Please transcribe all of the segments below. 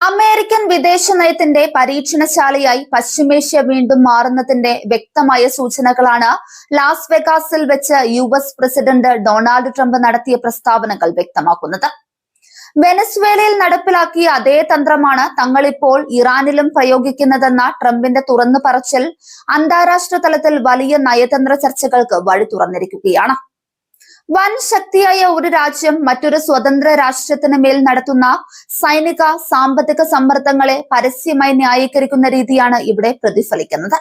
American വിദേശ നയത്തിന്റെ പരീക്ഷണശാലയായി പശ്ചിമേഷ്യ വീണ്ടും മാറുന്നതിന്റെ വ്യക്തമായ സൂചനകളാണ് ലാസ് വെഗാസിൽ വെച്ച് യുഎസ് പ്രസിഡന്റ് ഡൊണാൾഡ് ട്രംപ് നടത്തിയ പ്രസ്താവനകൾ വ്യക്തമാക്കുന്നത്. വെനസ്വേലയിൽ നടപ്പിലാക്കിയ അതേ തന്ത്രമാണ് തങ്ങളിപ്പോൾ ഇറാനിലും പ്രയോഗിക്കുന്നതെന്ന ട്രംപിന്റെ തുറന്നു പറച്ചിൽ അന്താരാഷ്ട്ര തലത്തിൽ വലിയ നയതന്ത്ര ചർച്ചകൾക്ക് വഴി തുറന്നിരിക്കുകയാണ്. വൻ ശക്തിയായ ഒരു രാജ്യം മറ്റൊരു സ്വതന്ത്ര രാഷ്ട്രത്തിന് മേൽ നടത്തുന്ന സൈനിക സാമ്പത്തിക സമ്മർദ്ദങ്ങളെ പരസ്യമായി ന്യായീകരിക്കുന്ന രീതിയാണ് ഇവിടെ പ്രതിഫലിക്കുന്നത്.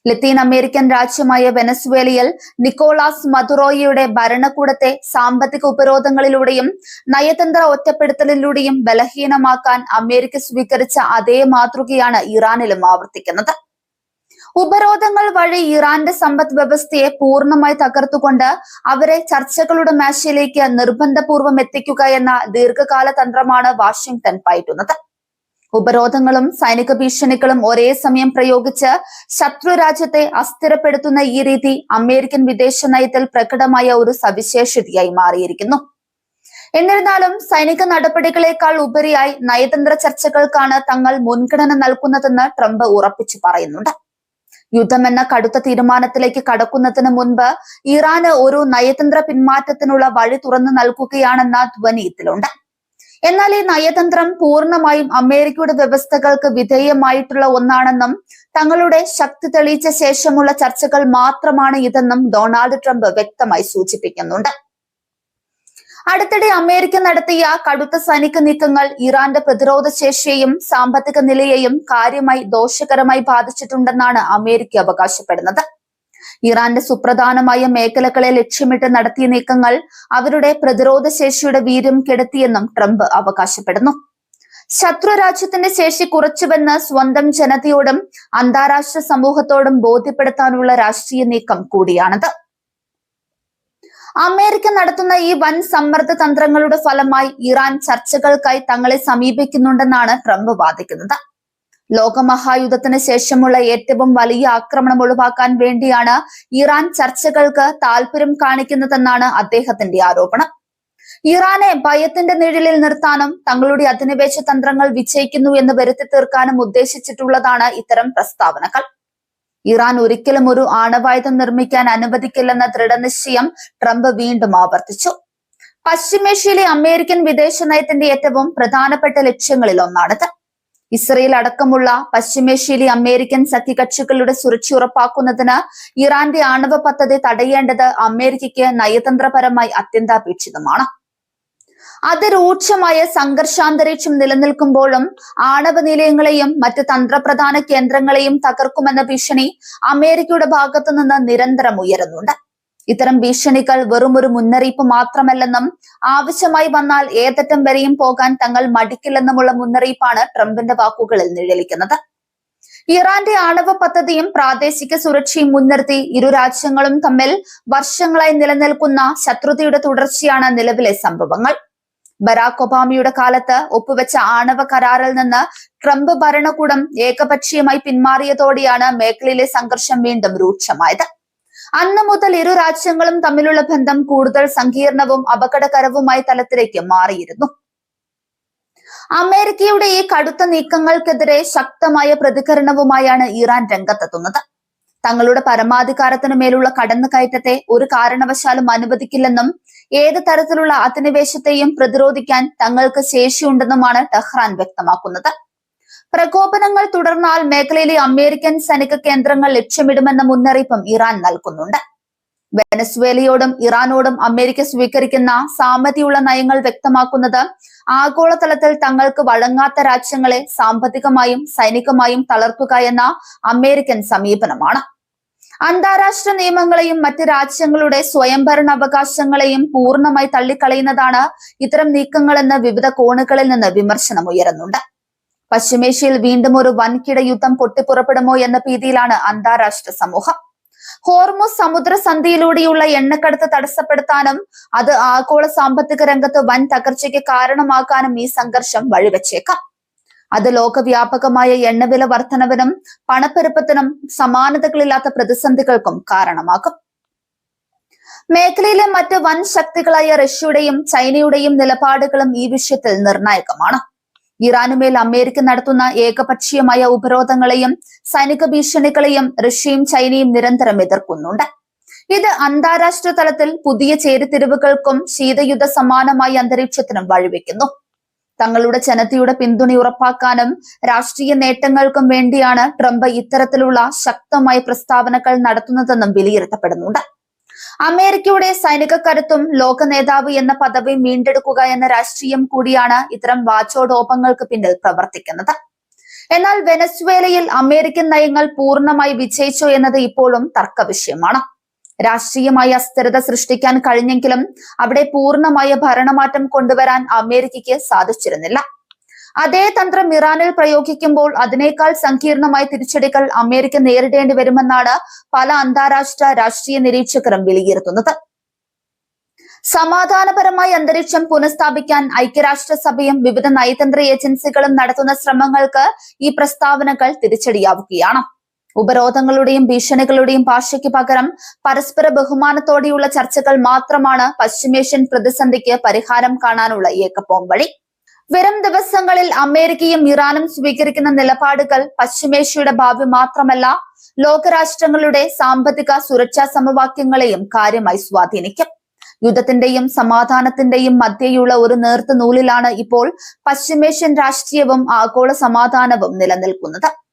ലത്തീൻ അമേരിക്കൻ രാജ്യമായ വെനസ്വേലയിൽ നിക്കോളാസ് മദുറോയുടെ ഭരണകൂടത്തെ സാമ്പത്തിക ഉപരോധങ്ങളിലൂടെയും നയതന്ത്ര ഒറ്റപ്പെടുത്തലിലൂടെയും ബലഹീനമാക്കാൻ അമേരിക്ക സ്വീകരിച്ച അതേ മാതൃകയാണ് ഇറാനിലും ആവർത്തിക്കുന്നത്. ഉപരോധങ്ങൾ വഴി ഇറാന്റെ സമ്പദ് വ്യവസ്ഥയെ പൂർണ്ണമായി തകർത്തുകൊണ്ട് അവരെ ചർച്ചകളുടെ മേശയിലേക്ക് നിർബന്ധപൂർവം എത്തിക്കുക എന്ന ദീർഘകാല തന്ത്രമാണ് വാഷിംഗ്ടൺ പയറ്റുന്നത്. ഉപരോധങ്ങളും സൈനിക ഭീഷണികളും ഒരേ സമയം പ്രയോഗിച്ച് ശത്രു രാജ്യത്തെ അസ്ഥിരപ്പെടുത്തുന്ന ഈ രീതി അമേരിക്കൻ വിദേശ നയത്തിൽ പ്രകടമായ ഒരു സവിശേഷതയായി മാറിയിരിക്കുന്നു. എന്നിരുന്നാലും സൈനിക നടപടികളെക്കാൾ ഉപരിയായി നയതന്ത്ര ചർച്ചകൾക്കാണ് തങ്ങൾ മുൻഗണന നൽകുന്നതെന്ന് ട്രംപ് ഉറപ്പിച്ചു പറയുന്നുണ്ട്. യുദ്ധമെന്ന കടുത്ത തീരുമാനത്തിലേക്ക് കടക്കുന്നതിന് മുൻപ് ഇറാന് ഒരു നയതന്ത്ര പിന്മാറ്റത്തിനുള്ള വഴി തുറന്നു നൽകുകയാണെന്ന ധ്വനി ഇതിലുണ്ട്. എന്നാൽ ഈ നയതന്ത്രം പൂർണ്ണമായും അമേരിക്കയുടെ വ്യവസ്ഥകൾക്ക് വിധേയമായിട്ടുള്ള ഒന്നാണെന്നും തങ്ങളുടെ ശക്തി തെളിയിച്ച ശേഷമുള്ള ചർച്ചകൾ മാത്രമാണ് ഇതെന്നും ഡൊണാൾഡ് ട്രംപ് വ്യക്തമായി സൂചിപ്പിക്കുന്നുണ്ട്. അടുത്തിടെ അമേരിക്ക നടത്തിയ കടുത്ത സൈനിക നീക്കങ്ങൾ ഇറാന്റെ പ്രതിരോധ ശേഷിയെയും സാമ്പത്തിക നിലയെയും കാര്യമായി ദോഷകരമായി ബാധിച്ചിട്ടുണ്ടെന്നാണ് അമേരിക്ക അവകാശപ്പെടുന്നത്. ഇറാന്റെ സുപ്രധാനമായ മേഖലകളെ ലക്ഷ്യമിട്ട് നടത്തിയ നീക്കങ്ങൾ അവരുടെ പ്രതിരോധ ശേഷിയുടെ വീര്യം കെടുത്തിയെന്നും ട്രംപ് അവകാശപ്പെടുന്നു. ശത്രു രാജ്യത്തിന്റെ ശേഷി കുറച്ചുവെന്ന് സ്വന്തം ജനതയോടും അന്താരാഷ്ട്ര സമൂഹത്തോടും ബോധ്യപ്പെടുത്താനുള്ള രാഷ്ട്രീയ നീക്കം കൂടിയാണിത്. അമേരിക്ക നടത്തുന്ന ഈ വൻ സമ്മർദ്ദ തന്ത്രങ്ങളുടെ ഫലമായി ഇറാൻ ചർച്ചകൾക്കായി തങ്ങളെ സമീപിക്കുന്നുണ്ടെന്നാണ് ട്രംപ് വാദിക്കുന്നത്. ലോകമഹായുദ്ധത്തിന് ശേഷമുള്ള ഏറ്റവും വലിയ ആക്രമണം ഒഴിവാക്കാൻ വേണ്ടിയാണ് ഇറാൻ ചർച്ചകൾക്ക് താല്പര്യം കാണിക്കുന്നതെന്നാണ് അദ്ദേഹത്തിന്റെ ആരോപണം. ഇറാനെ ഭയത്തിന്റെ നിഴലിൽ നിർത്താനും തങ്ങളുടെ അധിനിവേശ തന്ത്രങ്ങൾ വിജയിക്കുന്നു എന്ന് വരുത്തി തീർക്കാനും ഉദ്ദേശിച്ചിട്ടുള്ളതാണ് ഇത്തരം പ്രസ്താവനകൾ. ഇറാൻ ഒരിക്കലും ഒരു ആണവായുധം നിർമ്മിക്കാൻ അനുവദിക്കില്ലെന്ന ദൃഢനിശ്ചയം ട്രംപ് വീണ്ടും ആവർത്തിച്ചു. പശ്ചിമേഷ്യയിലെ അമേരിക്കൻ വിദേശ നയത്തിന്റെ ഏറ്റവും പ്രധാനപ്പെട്ട ലക്ഷ്യങ്ങളിൽ ഒന്നാണിത്. ഇസ്രയേൽ അടക്കമുള്ള പശ്ചിമേഷ്യയിലെ അമേരിക്കൻ സഖ്യകക്ഷികളുടെ സുരക്ഷ ഉറപ്പാക്കുന്നതിന് ഇറാന്റെ ആണവ പദ്ധതി തടയേണ്ടത് അമേരിക്കയ്ക്ക് നയതന്ത്രപരമായി അത്യന്താപേക്ഷിതമാണ്. അതിരൂക്ഷമായ സംഘർഷാന്തരീക്ഷം നിലനിൽക്കുമ്പോഴും ആണവ നിലയങ്ങളെയും മറ്റ് തന്ത്രപ്രധാന കേന്ദ്രങ്ങളെയും തകർക്കുമെന്ന ഭീഷണി അമേരിക്കയുടെ ഭാഗത്തു നിന്ന് നിരന്തരം ഉയരുന്നുണ്ട്. ഇത്തരം ഭീഷണികൾ വെറുമൊരു മുന്നറിയിപ്പ് മാത്രമല്ലെന്നും ആവശ്യമായി വന്നാൽ ഏതറ്റം വരെയും പോകാൻ തങ്ങൾ മടിക്കില്ലെന്നുമുള്ള മുന്നറിയിപ്പാണ് ട്രംപിന്റെ വാക്കുകളിൽ നിഴലിക്കുന്നത്. ഇറാന്റെ ആണവ പദ്ധതിയും പ്രാദേശിക സുരക്ഷയും മുൻനിർത്തി ഇരു രാജ്യങ്ങളും തമ്മിൽ വർഷങ്ങളായി നിലനിൽക്കുന്ന ശത്രുതയുടെ തുടർച്ചയാണ് നിലവിലെ സംഭവങ്ങൾ. ബരാക് ഒബാമയുടെ കാലത്ത് ഒപ്പുവെച്ച ആണവ കരാറിൽ നിന്ന് ട്രംപ് ഭരണകൂടം ഏകപക്ഷീയമായി പിന്മാറിയതോടെയാണ് മേഖലയിലെ സംഘർഷം വീണ്ടും രൂക്ഷമായത്. അന്നു മുതൽ ഇരു രാജ്യങ്ങളും തമ്മിലുള്ള ബന്ധം കൂടുതൽ സങ്കീർണവും അപകടകരവുമായ തലത്തിലേക്ക് മാറിയിരുന്നു. അമേരിക്കയുടെ ഈ കടുത്ത നീക്കങ്ങൾക്കെതിരെ ശക്തമായ പ്രതികരണവുമായാണ് ഇറാൻ രംഗത്തെത്തുന്നത്. തങ്ങളുടെ പരമാധികാരത്തിനു മേലുള്ള കടന്നുകയറ്റത്തെ ഒരു കാരണവശാലും അനുവദിക്കില്ലെന്നും ഏത് തരത്തിലുള്ള അധിനിവേശത്തെയും പ്രതിരോധിക്കാൻ തങ്ങൾക്ക് ശേഷിയുണ്ടെന്നുമാണ് ടെഹ്റാൻ വ്യക്തമാക്കുന്നത്. പ്രകോപനങ്ങൾ തുടർന്നാൽ മേഖലയിലെ അമേരിക്കൻ സൈനിക കേന്ദ്രങ്ങൾ ലക്ഷ്യമിടുമെന്ന മുന്നറിയിപ്പും ഇറാൻ നൽകുന്നുണ്ട്. വെനസ്വേലയോടും ഇറാനോടും അമേരിക്ക സ്വീകരിക്കുന്ന സാമതിയുള്ള നയങ്ങൾ വ്യക്തമാക്കുന്നത് ആഗോളതലത്തിൽ തങ്ങൾക്ക് വഴങ്ങാത്ത രാജ്യങ്ങളെ സാമ്പത്തികമായും സൈനികമായും തളർത്തുക എന്ന അമേരിക്കൻ സമീപനമാണ്. അന്താരാഷ്ട്ര നിയമങ്ങളെയും മറ്റ് രാജ്യങ്ങളുടെ സ്വയംഭരണ അവകാശങ്ങളെയും പൂർണ്ണമായി തള്ളിക്കളയുന്നതാണ് ഇത്തരം നീക്കങ്ങളെന്ന് വിവിധ കോണുകളിൽ നിന്ന് വിമർശനം ഉയരുന്നുണ്ട്. പശ്ചിമേഷ്യയിൽ വീണ്ടും ഒരു വൻകിട യുദ്ധം പൊട്ടിപ്പുറപ്പെടുമോ എന്ന ഭീതിയിലാണ് അന്താരാഷ്ട്ര സമൂഹം. ഹോർമുസ് സമുദ്രസന്ധിയിലൂടെയുള്ള എണ്ണക്കടത്ത് തടസ്സപ്പെടുത്താനും അത് ആഗോള സാമ്പത്തിക രംഗത്ത് വൻ തകർച്ചയ്ക്ക് കാരണമാക്കാനും ഈ സംഘർഷം വഴിവെച്ചേക്കാം. അത് ലോകവ്യാപകമായ എണ്ണവില വർധനവിനും പണപ്പെരുപ്പത്തിനും സമാനതകളില്ലാത്ത പ്രതിസന്ധികൾക്കും കാരണമാകും. മേഖലയിലെ മറ്റ് വൻ ശക്തികളായ റഷ്യയുടെയും ചൈനയുടെയും നിലപാടുകളും ഈ വിഷയത്തിൽ നിർണായകമാണ്. ഇറാനുമേൽ അമേരിക്ക നടത്തുന്ന ഏകപക്ഷീയമായ ഉപരോധങ്ങളെയും സൈനിക ഭീഷണികളെയും റഷ്യയും ചൈനയും നിരന്തരം എതിർക്കുന്നുണ്ട്. ഇത് അന്താരാഷ്ട്ര തലത്തിൽ പുതിയ ചേരിതിരിവുകൾക്കും ശീതയുദ്ധ സമാനമായ അന്തരീക്ഷത്തിനും വഴിവെക്കുന്നു. തങ്ങളുടെ ജനതയുടെ പിന്തുണ ഉറപ്പാക്കാനും രാഷ്ട്രീയ നേട്ടങ്ങൾക്കും വേണ്ടിയാണ് ട്രംപ് ഇത്തരത്തിലുള്ള ശക്തമായ പ്രസ്താവനകൾ നടത്തുന്നതെന്നും വിലയിരുത്തപ്പെടുന്നുണ്ട്. അമേരിക്കയുടെ സൈനിക കരുത്തും ലോക നേതാവ് എന്ന പദവി വീണ്ടെടുക്കുക എന്ന രാഷ്ട്രീയം കൂടിയാണ് ഇത്തരം വാചോടോപങ്ങൾക്ക് പിന്നിൽ പ്രവർത്തിക്കുന്നത്. എന്നാൽ വെനസ്വേലയിൽ അമേരിക്കൻ നയങ്ങൾ പൂർണ്ണമായി വിജയിച്ചോ എന്നത് ഇപ്പോഴും തർക്കവിഷയമാണ്. രാഷ്ട്രീയമായ അസ്ഥിരത സൃഷ്ടിക്കാൻ കഴിഞ്ഞെങ്കിലും അവിടെ പൂർണ്ണമായ ഭരണമാറ്റം കൊണ്ടുവരാൻ അമേരിക്കയ്ക്ക് സാധിച്ചിരുന്നില്ല. അതേ തന്ത്രം ഇറാനിൽ പ്രയോഗിക്കുമ്പോൾ അതിനേക്കാൾ സങ്കീർണമായ തിരിച്ചടികൾ അമേരിക്ക നേരിടേണ്ടി വരുമെന്നാണ് പല അന്താരാഷ്ട്ര രാഷ്ട്രീയ നിരീക്ഷകരും വിലയിരുത്തുന്നത്. സമാധാനപരമായ അന്തരീക്ഷം പുനഃസ്ഥാപിക്കാൻ ഐക്യരാഷ്ട്രസഭയും വിവിധ നയതന്ത്ര ഏജൻസികളും നടത്തുന്ന ശ്രമങ്ങൾക്ക് ഈ പ്രസ്താവനകൾ തിരിച്ചടിയാവുകയാണ്. ഉപരോധങ്ങളുടെയും ഭീഷണികളുടെയും ഭാഷയ്ക്ക് പകരം പരസ്പര ബഹുമാനത്തോടെയുള്ള ചർച്ചകൾ മാത്രമാണ് പശ്ചിമേഷ്യൻ പ്രതിസന്ധിക്ക് പരിഹാരം കാണാനുള്ള ഏകപോംവഴി. വരും ദിവസങ്ങളിൽ അമേരിക്കയും ഇറാനും സ്വീകരിക്കുന്ന നിലപാടുകൾ പശ്ചിമേഷ്യയുടെ ഭാവി മാത്രമല്ല, ലോകരാഷ്ട്രങ്ങളുടെ സാമ്പത്തിക സുരക്ഷാ സമവാക്യങ്ങളെയും കാര്യമായി സ്വാധീനിക്കും. യുദ്ധത്തിന്റെയും സമാധാനത്തിന്റെയും മധ്യയുള്ള ഒരു നേർത്ത നൂലിലാണ് ഇപ്പോൾ പശ്ചിമേഷ്യൻ രാഷ്ട്രീയവും ആഗോള സമാധാനവും നിലനിൽക്കുന്നത്.